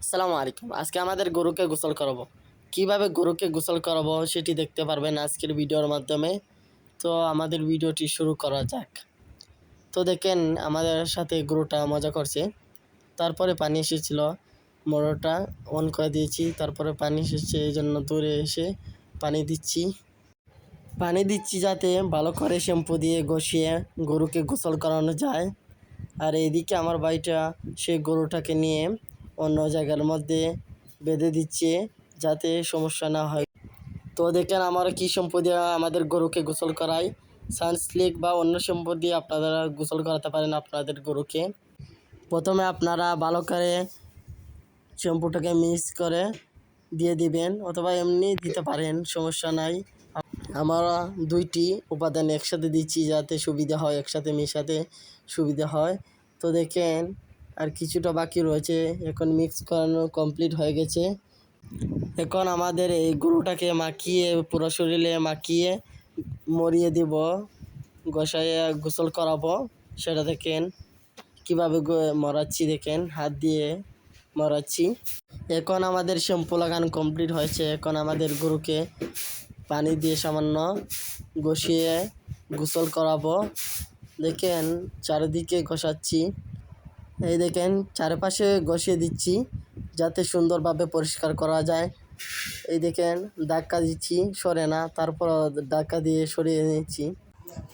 আসসালামু আলাইকুম। আজকে আমাদের গরুকে গোসল করাবো। কিভাবে গরুকে গোসল করাবো সেটি দেখতে পারবেন আজকের ভিডিওর মাধ্যমে। তো আমাদের ভিডিওটি শুরু করা যাক। তো দেখেন আমাদের সাথে গরুটা মজা করছে। তারপরে পানি এসেছিল, মোটরটা অন করে দিয়েছি। তারপরে পানি এসেছে, এই জন্য দূরে এসে পানি দিচ্ছি। পানি দিচ্ছি যাতে ভালো করে শ্যাম্পু দিয়ে ঘষিয়ে গরুকে গোসল করানো যায়। আর এইদিকে আমার ভাইটা সেই গরুটাকে নিয়ে অন্য জায়গার মধ্যে বেঁধে দিচ্ছে যাতে সমস্যা না হয়। তো দেখেন আমরা কি শ্যাম্পু দিয়ে আমাদের গরুকে গোসল করাই। সানসিল্ক বা অন্য শ্যাম্পু দিয়ে আপনারা গোসল করাতে পারেন আপনাদের গরুকে। প্রথমে আপনারা ভালো করে শ্যাম্পুটাকে মিক্স করে দিয়ে দিবেন, অথবা এমনি দিতে পারেন, সমস্যা নাই। আমরা দুইটি উপাদান একসাথে দিচ্ছি যাতে সুবিধা হয়, একসাথে মেশাতে সুবিধা হয়। তো দেখেন আর কিছুটা বাকি রয়েছে, এখন মিক্স করানো কমপ্লিট হয়ে গেছে। এখন আমাদের এই গরুটাকে মাখিয়ে, পুরো শরীরে মাখিয়ে মরিয়ে দিব, গোসাইয়ে গোসল করাবো। সেটা দেখেন কীভাবে মরাচ্ছি, দেখেন হাত দিয়ে মরাচ্ছি। এখন আমাদের শ্যাম্পু লাগানো কমপ্লিট হয়েছে। এখন আমাদের গরুকে পানি দিয়ে সামান্য ঘষিয়ে গোসল করাবো। দেখেন চারিদিকে ঘষাচ্ছি, এই দেখেন চারপাশে ঘষিয়ে দিচ্ছি যাতে সুন্দরভাবে পরিষ্কার করা যায়। এই দেখেন ধাক্কা দিচ্ছি, সরে না, তারপর ধাক্কা দিয়ে সরিয়ে নিচ্ছি।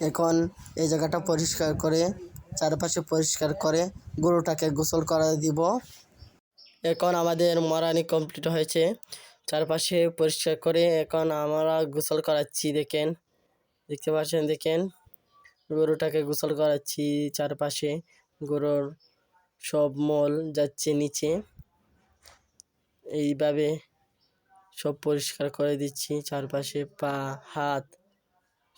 এখন এই জায়গাটা পরিষ্কার করে, চারপাশে পরিষ্কার করে গরুটাকে গোসল করা দিব। এখন আমাদের মরানি কমপ্লিট হয়েছে, চারপাশে পরিষ্কার করে এখন আমরা গোসল করাচ্ছি। দেখেন, দেখতে পাচ্ছেন, দেখেন গরুটাকে গোসল করাচ্ছি। চারপাশে গরুর সব মল যাচ্ছে নিচে, এইভাবে সব পরিষ্কার করে দিচ্ছি। চারপাশে পা, হাত,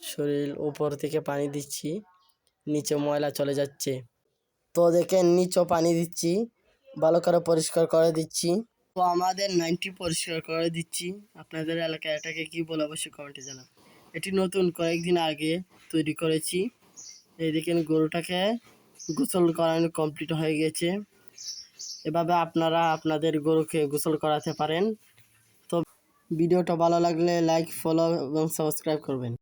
শরীর, উপর থেকে পানি দিচ্ছি, নিচে ময়লা চলে যাচ্ছে। তো দেখেন নিচেও পানি দিচ্ছি, ভালো করে পরিষ্কার করে দিচ্ছি। তো আমাদের 90 পরিষ্কার করে দিচ্ছি। আপনাদের এলাকায় এটাকে কি বলে অবশ্যই কমেন্টে জানান। এটি নতুন কয়েকদিন আগে তৈরি করেছি। এই দেখেন গরুটাকে গোসল করানো কমপ্লিট হয়ে গেছে। এভাবে আপনারা আপনাদের গরুকে গোসল করাতে পারেন। তো ভিডিওটা ভালো লাগলে লাইক, ফলো এবং সাবস্ক্রাইব করবেন।